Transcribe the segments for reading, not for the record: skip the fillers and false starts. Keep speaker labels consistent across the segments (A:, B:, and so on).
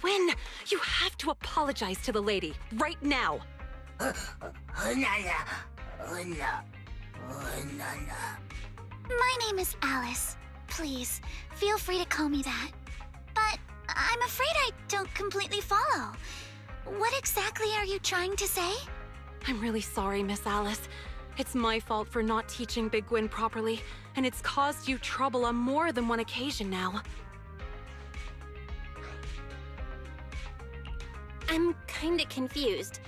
A: Gwyn, you have to apologize to the lady, right now.
B: My name is Alice. Please, feel free to call me that. But I'm afraid I don't completely follow. What exactly are you trying to say?
A: I'm really sorry, Miss Alice. It's my fault for not teaching Big Gwyn properly, and it's caused you trouble on more than one occasion now.
C: I'm kinda confused.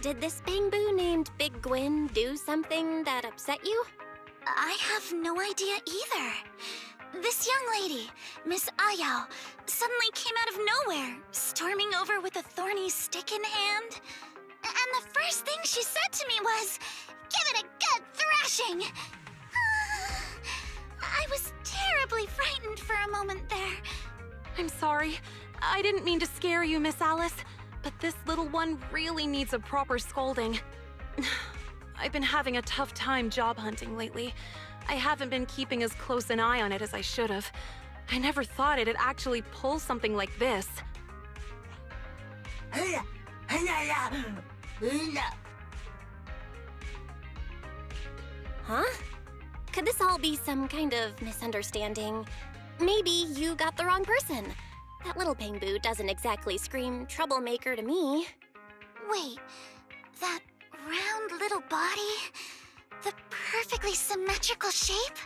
C: Did this Bangbu named Big Gwyn do something that upset you?
B: I have no idea either. This young lady, Miss Ayao, suddenly came out of nowhere, storming over with a thorny stick in hand. And the first thing she said to me was, "Give it a good thrashing!" I was terribly frightened for a moment there.
A: I'm sorry. I didn't mean to scare you, Miss Alice, but this little one really needs a proper scolding. I've been having a tough time job hunting lately. I haven't been keeping as close an eye on it as I should have. I never thought it'd actually pull something like this.
C: Huh? Could this all be some kind of misunderstanding? Maybe you got the wrong person. That little Bangbu doesn't exactly scream troublemaker to me.
B: Wait, that round little body, the perfectly symmetrical shape,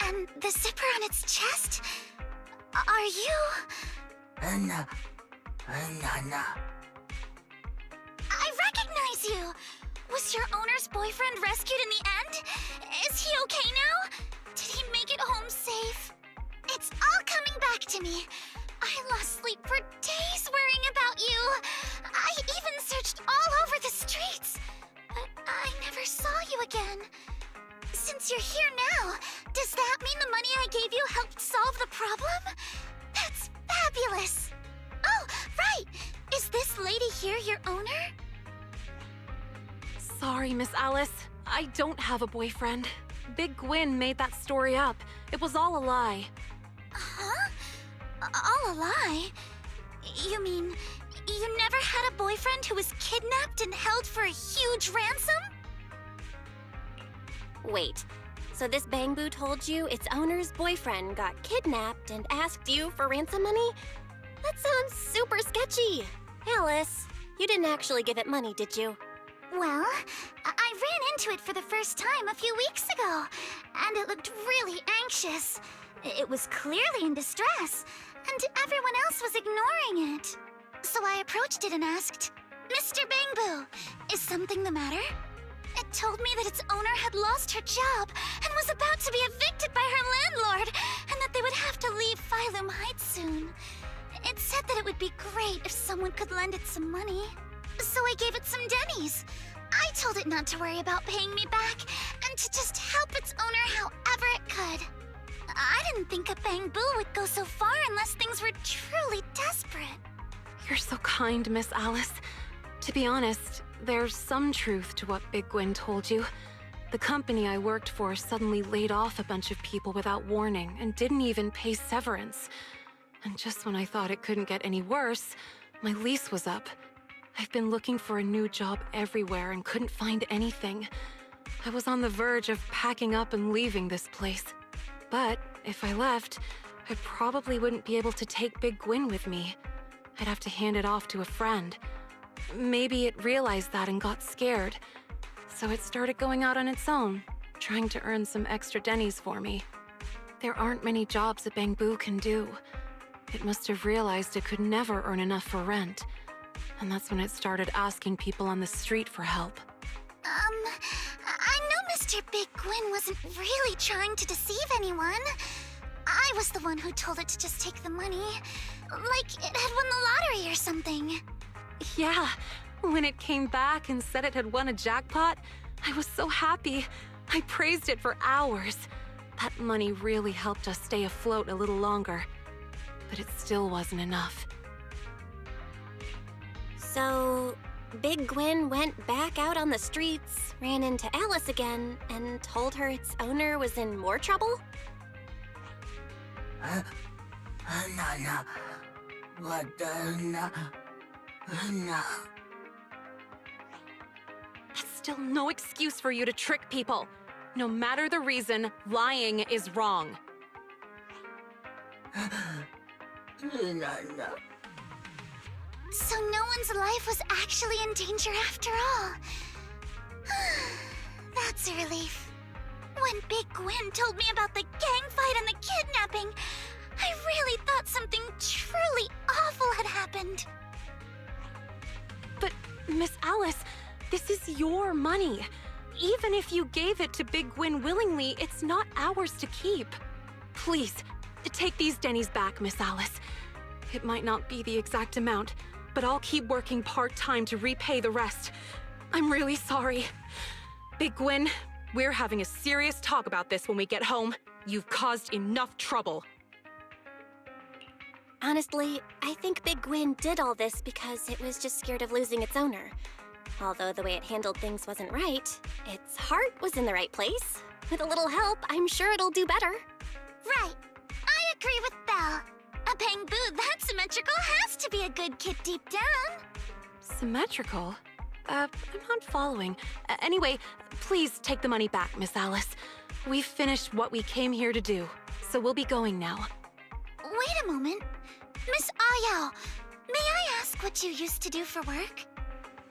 B: and the zipper on its chest? Are you... I recognize you! Was your owner's boyfriend rescued in the end? Is he okay now? Did he make it home safe? It's all coming back to me. I lost sleep for days worrying about you. I even searched all over the streets, but I never saw you again. Since you're here now, does that mean the money I gave you helped solve the problem? That's fabulous! Oh, right! Is this lady here your owner?
A: Sorry, Miss Alice. I don't have a boyfriend. Big Gwyn made that story up. It was all a lie.
B: Huh? All a lie? You mean you never had a boyfriend who was kidnapped and held for a huge ransom?
C: Wait, so this Bangbu told you its owner's boyfriend got kidnapped and asked you for ransom money? That sounds super sketchy. Alice, you didn't actually give it money, did you?
B: Well, I ran into it for the first time a few weeks ago, and it looked really anxious. It was clearly in distress, and everyone else was ignoring it. So I approached it and asked, "Mr. Bangbu, is something the matter?" It told me that its owner had lost her job and was about to be evicted by her landlord, and that they would have to leave Phylum Heights soon. It said that it would be great if someone could lend it some money. So I gave it some dennies. I told it not to worry about paying me back, and to just help its owner however it could. I didn't think a Bangbu would go so far unless things were truly desperate.
A: You're so kind, Miss Alice. To be honest, there's some truth to what Big Gwyn told you. The company I worked for suddenly laid off a bunch of people without warning and didn't even pay severance. And just when I thought it couldn't get any worse, my lease was up. I've been looking for a new job everywhere and couldn't find anything. I was on the verge of packing up and leaving this place. But if I left, I probably wouldn't be able to take Big Gwyn with me. I'd have to hand it off to a friend. Maybe it realized that and got scared. So it started going out on its own, trying to earn some extra dennies for me. There aren't many jobs a Bangbu can do. It must have realized it could never earn enough for rent. And that's when it started asking people on the street for help.
B: I know Mr. Big Gwyn wasn't really trying to deceive anyone. I was the one who told it to just take the money. Like it had won the lottery or something.
A: Yeah, when it came back and said it had won a jackpot, I was so happy. I praised it for hours. That money really helped us stay afloat a little longer. But it still wasn't enough.
C: So, Big Gwyn went back out on the streets, ran into Alice again, and told her its owner was in more trouble?
A: That's still no excuse for you to trick people. No matter the reason, lying is wrong.
B: So no one's life was actually in danger after all. That's a relief. When Big Gwen told me about the gang fight and the kidnapping, I really thought something truly awful had happened.
A: But, Miss Alice, this is your money. Even if you gave it to Big Gwen willingly, it's not ours to keep. Please, take these Denny's back, Miss Alice. It might not be the exact amount, but I'll keep working part-time to repay the rest. I'm really sorry. Big Gwen, we're having a serious talk about this when we get home. You've caused enough trouble.
C: Honestly, I think Big Gwen did all this because it was just scared of losing its owner. Although the way it handled things wasn't right, its heart was in the right place. With a little help, I'm sure it'll do better.
B: Right. I agree with Belle. A Bangbu that symmetrical has to be a good kid deep down.
A: Symmetrical? I'm not following. Anyway, please take the money back, Miss Alice. We've finished what we came here to do, so we'll be going now.
B: Wait a moment. Miss Ayao, may I ask what you used to do for work?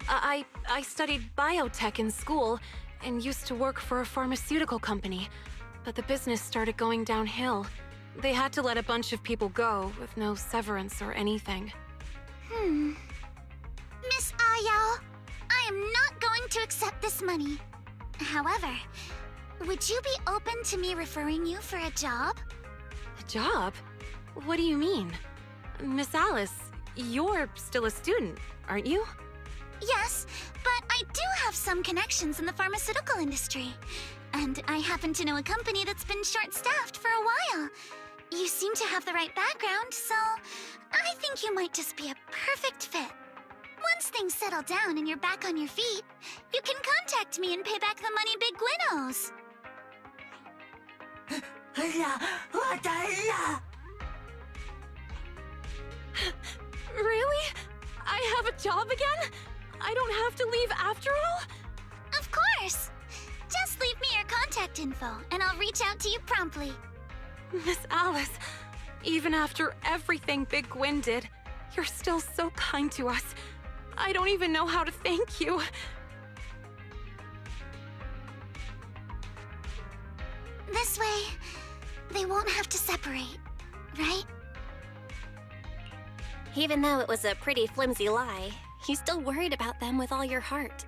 A: I studied biotech in school and used to work for a pharmaceutical company, but the business started going downhill. They had to let a bunch of people go with no severance or anything.
B: Miss Ayao, I am not going to accept this money. However, would you be open to me referring you for a job?
A: A job? What do you mean? Miss Alice, you're still a student, aren't you?
B: Yes, but I do have some connections in the pharmaceutical industry. And I happen to know a company that's been short-staffed for a while. You seem to have the right background, so I think you might just be a perfect fit. Once things settle down and you're back on your feet, you can contact me and pay back the money Big Gwen owes.
A: Really? I have a job again? I don't have to leave after all?
B: Of course! Just leave me your contact info, and I'll reach out to you promptly.
A: Miss Alice, even after everything Big Gwen did, you're still so kind to us. I don't even know how to thank you.
B: This way, they won't have to separate, right?
C: Even though it was a pretty flimsy lie, you still worried about them with all your heart.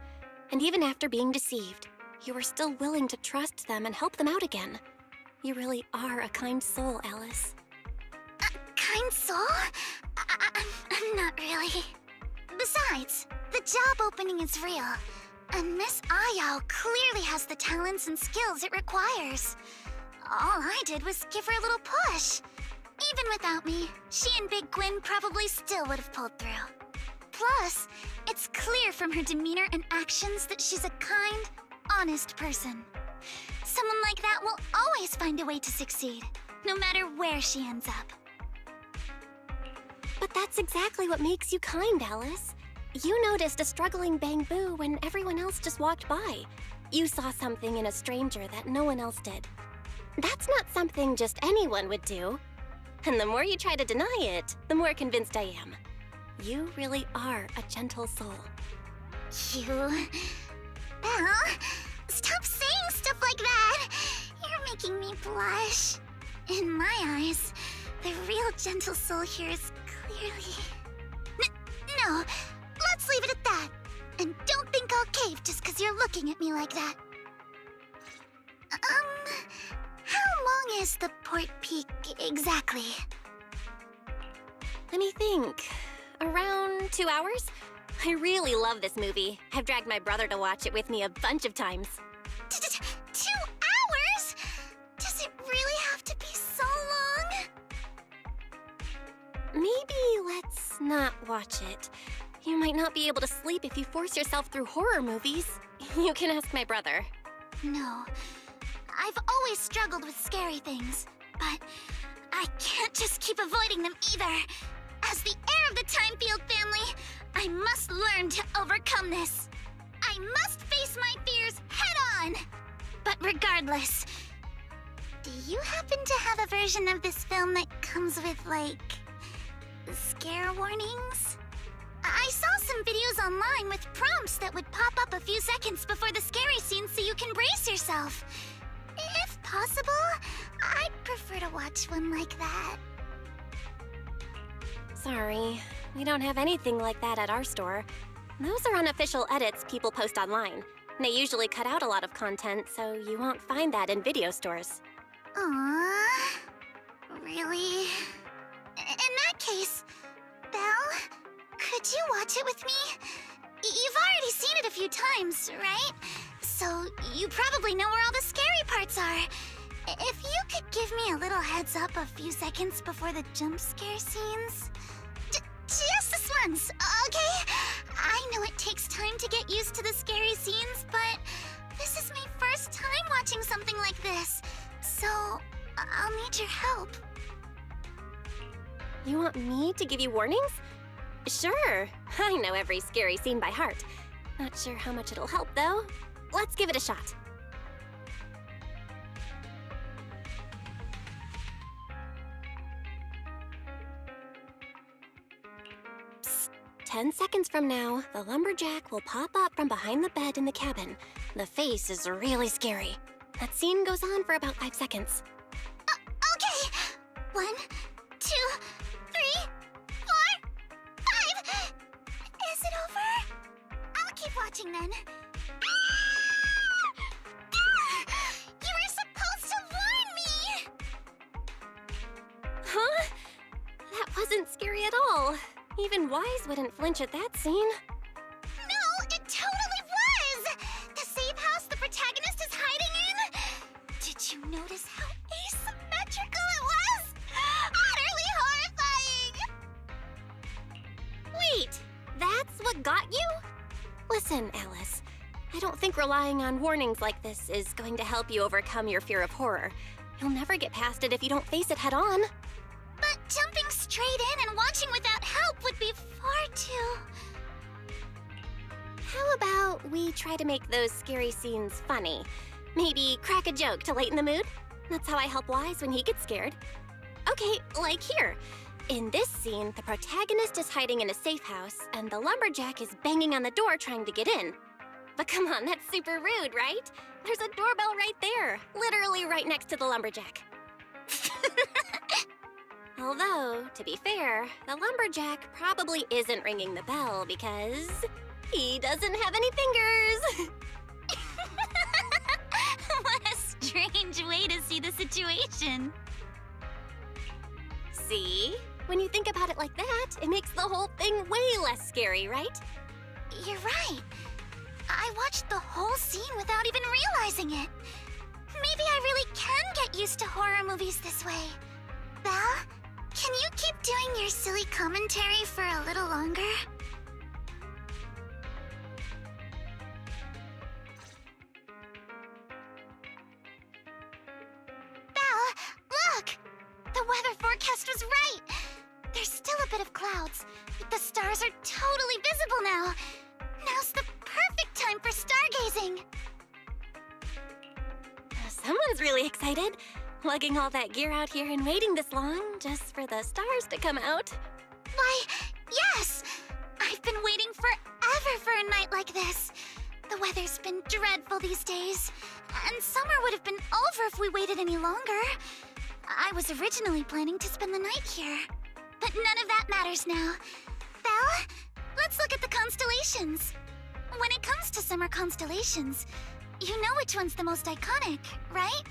C: And even after being deceived, you were still willing to trust them and help them out again. You really are a kind soul, Alice.
B: Kind soul? I'm not really. Besides, the job opening is real, and Miss Ayao clearly has the talents and skills it requires. All I did was give her a little push. Even without me, she and Big Gwen probably still would have pulled through. Plus, it's clear from her demeanor and actions that she's a kind, honest person. Someone like that will always find a way to succeed, no matter where she ends up.
C: But that's exactly what makes you kind, Alice. You noticed a struggling Bangbu when everyone else just walked by. You saw something in a stranger that no one else did. That's not something just anyone would do. And the more you try to deny it, the more convinced I am. You really are a gentle soul.
B: You... Belle, stop saying stuff like that! You're making me blush. In my eyes, the real gentle soul here is clearly... No, let's leave it at that. And don't think I'll cave just because you're looking at me like that. How long is the Port Peak exactly?
C: Let me think. Around 2 hours? I really love this movie. I've dragged my brother to watch it with me a bunch of times.
B: 2 hours? Does it really have to be so long?
C: Maybe let's not watch it. You might not be able to sleep if you force yourself through horror movies. You can ask my brother.
B: No. I've always struggled with scary things, but I can't just keep avoiding them either. As the determined to overcome this. I must face my fears head-on! But regardless, do you happen to have a version of this film that comes with, like, scare warnings? I saw some videos online with prompts that would pop up a few seconds before the scary scene so you can brace yourself. If possible, I'd prefer to watch one like that.
C: Sorry, we don't have anything like that at our store. Those are unofficial edits people post online. They usually cut out a lot of content, so you won't find that in video stores.
B: Aww. Really? In that case, Belle, could you watch it with me? You've already seen it a few times, right? So you probably know where all the scary parts are. If you could give me a little heads up a few seconds before the jump scare scenes. Just this once, okay? I know it takes time to get used to the scary scenes, but this is my first time watching something like this. So, I'll need your help.
C: You want me to give you warnings? Sure, I know every scary scene by heart. Not sure how much it'll help, though. Let's give it a shot. Psst. 10 seconds from now, the lumberjack will pop up from behind the bed in the cabin. The face is really scary. That scene goes on for about 5 seconds.
B: Okay. 1, 2, 3, 4, 5. Is it over? I'll keep watching then. You were supposed to warn me!
C: Huh? That wasn't scary at all. Even Wise wouldn't flinch at that scene.
B: No, it totally was! The safe house the protagonist is hiding in? Did you notice how asymmetrical it was? Utterly horrifying!
C: Wait, that's what got you? Listen, Alice, I don't think relying on warnings like this is going to help you overcome your fear of horror. You'll never get past it if you don't face it head on.
B: But jumping straight in and watching without help would be far too...
C: How about we try to make those scary scenes funny? Maybe crack a joke to lighten the mood? That's how I help Wise when he gets scared. Okay, like here. In this scene, the protagonist is hiding in a safe house, and the lumberjack is banging on the door trying to get in. But come on, that's super rude, right? There's a doorbell right there, literally right next to the lumberjack. Although, to be fair, the lumberjack probably isn't ringing the bell because he doesn't have any fingers.
B: What a strange way to see the situation.
C: See? When you think about it like that, it makes the whole thing way less scary, right?
B: You're right. I watched the whole scene without even realizing it. Maybe I really can get used to horror movies this way. Belle, can you keep doing your silly commentary for a little longer? Belle, look! The weather forecast was right! There's still a bit of clouds, but the stars are totally visible now. Now's the perfect time for stargazing.
C: Someone's really excited. Lugging all that gear out here and waiting this long just for the stars to come out.
B: Why, yes! I've been waiting forever for a night like this. The weather's been dreadful these days, and summer would have been over if we waited any longer. I was originally planning to spend the night here, but none of that matters now. Belle, let's look at the constellations. When it comes to summer constellations, you know which one's the most iconic, right?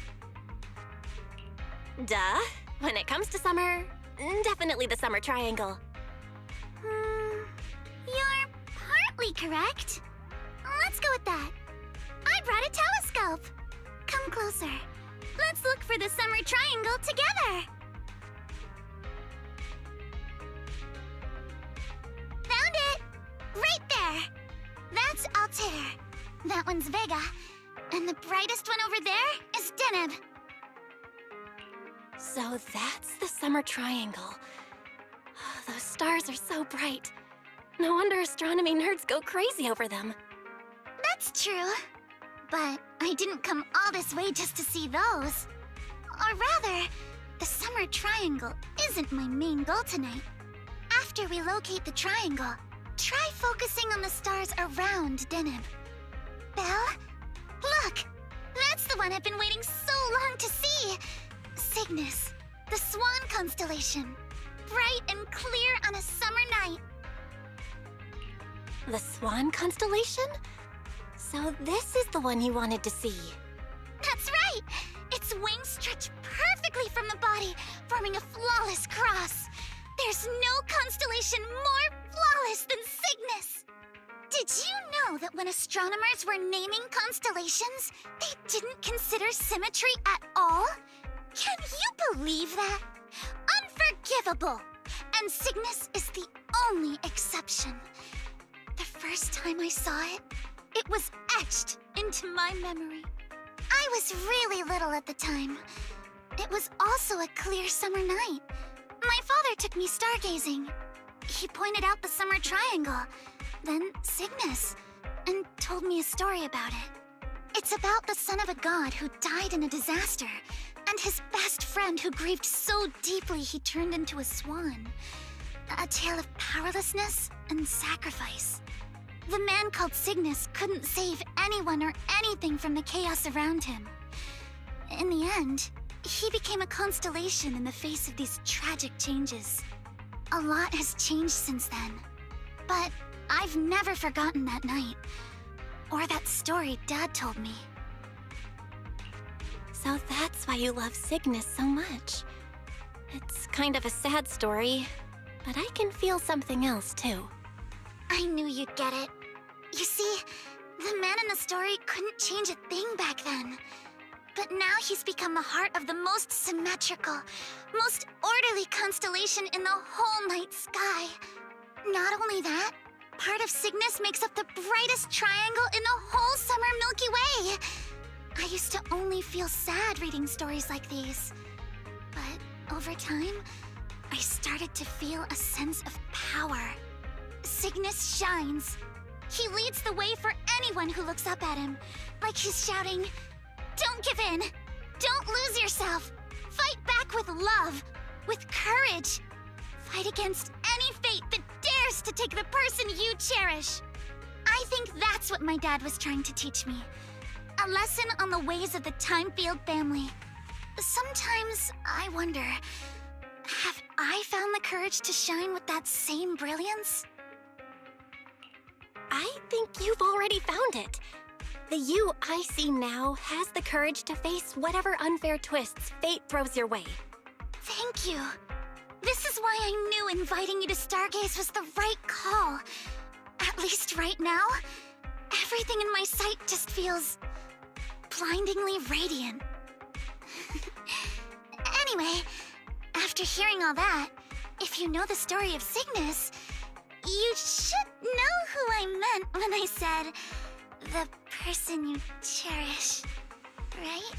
C: Duh. When it comes to summer, definitely the summer triangle.
B: You're partly correct. Let's go with that. I brought a telescope. Come closer. Let's look for the summer triangle together. Found it! Right there. That's Altair. That one's Vega. And the brightest one over there is Deneb.
C: So that's the summer triangle. Those stars are so bright. No wonder astronomy nerds go crazy over them.
B: That's true. But I didn't come all this way just to see those. Or rather, the summer triangle isn't my main goal tonight. After we locate the triangle, try focusing on the stars around Deneb. Belle? Look! That's the one I've been waiting so long to see! Cygnus, the Swan constellation. Bright and clear on a summer night.
C: The Swan constellation? So this is the one you wanted to see.
B: That's right! Its wings stretch perfectly from the body, forming a flawless cross. There's no constellation more flawless than Cygnus! Did you know that when astronomers were naming constellations, they didn't consider symmetry at all? Can you believe that? Unforgivable! And Cygnus is the only exception. The first time I saw it, it was etched into my memory. I was really little at the time. It was also a clear summer night. My father took me stargazing. He pointed out the summer triangle, then Cygnus, and told me a story about it. It's about the son of a god who died in a disaster, and his best friend who grieved so deeply he turned into a swan. A tale of powerlessness and sacrifice. The man called Cygnus couldn't save anyone or anything from the chaos around him. In the end, he became a constellation in the face of these tragic changes. A lot has changed since then, but I've never forgotten that night, or that story Dad told me.
C: So that's why you love Cygnus so much. It's kind of a sad story, but I can feel something else too.
B: I knew you'd get it. You see, the man in the story couldn't change a thing back then. But now he's become the heart of the most symmetrical, most orderly constellation in the whole night sky. Not only that, part of Cygnus makes up the brightest triangle in the whole summer Milky Way. I used to only feel sad reading stories like these. But over time, I started to feel a sense of power. Cygnus shines. He leads the way for anyone who looks up at him, like he's shouting, "Don't give in! Don't lose yourself! Fight back with love, with courage! Fight against any fate that dares to take the person you cherish!" I think that's what my dad was trying to teach me. A lesson on the ways of the Timefield family. Sometimes I wonder, have I found the courage to shine with that same brilliance?
C: I think you've already found it. The you I see now has the courage to face whatever unfair twists fate throws your way.
B: Thank you. This is why I knew inviting you to Stargaze was the right call. At least right now, everything in my sight just feels blindingly radiant. Anyway, after hearing all that, if you know the story of Cygnus, you should know who I meant when I said the person you cherish, right?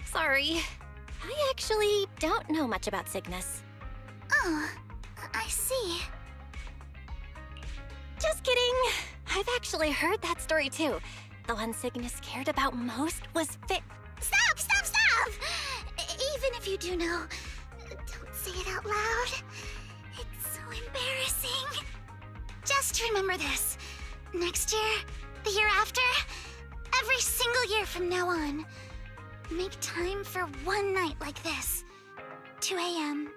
C: Sorry. I actually don't know much about Cygnus.
B: Oh, I see.
C: Just kidding. I've actually heard that story too. The one Cygnus cared about most was
B: Stop, stop, stop! Even if you do know, don't say it out loud. It's so embarrassing. Just remember this. Next year, the year after, every single year from now on, make time for one night like this. 2 a.m.,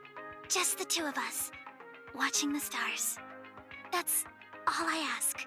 B: just the two of us, watching the stars. That's all I ask.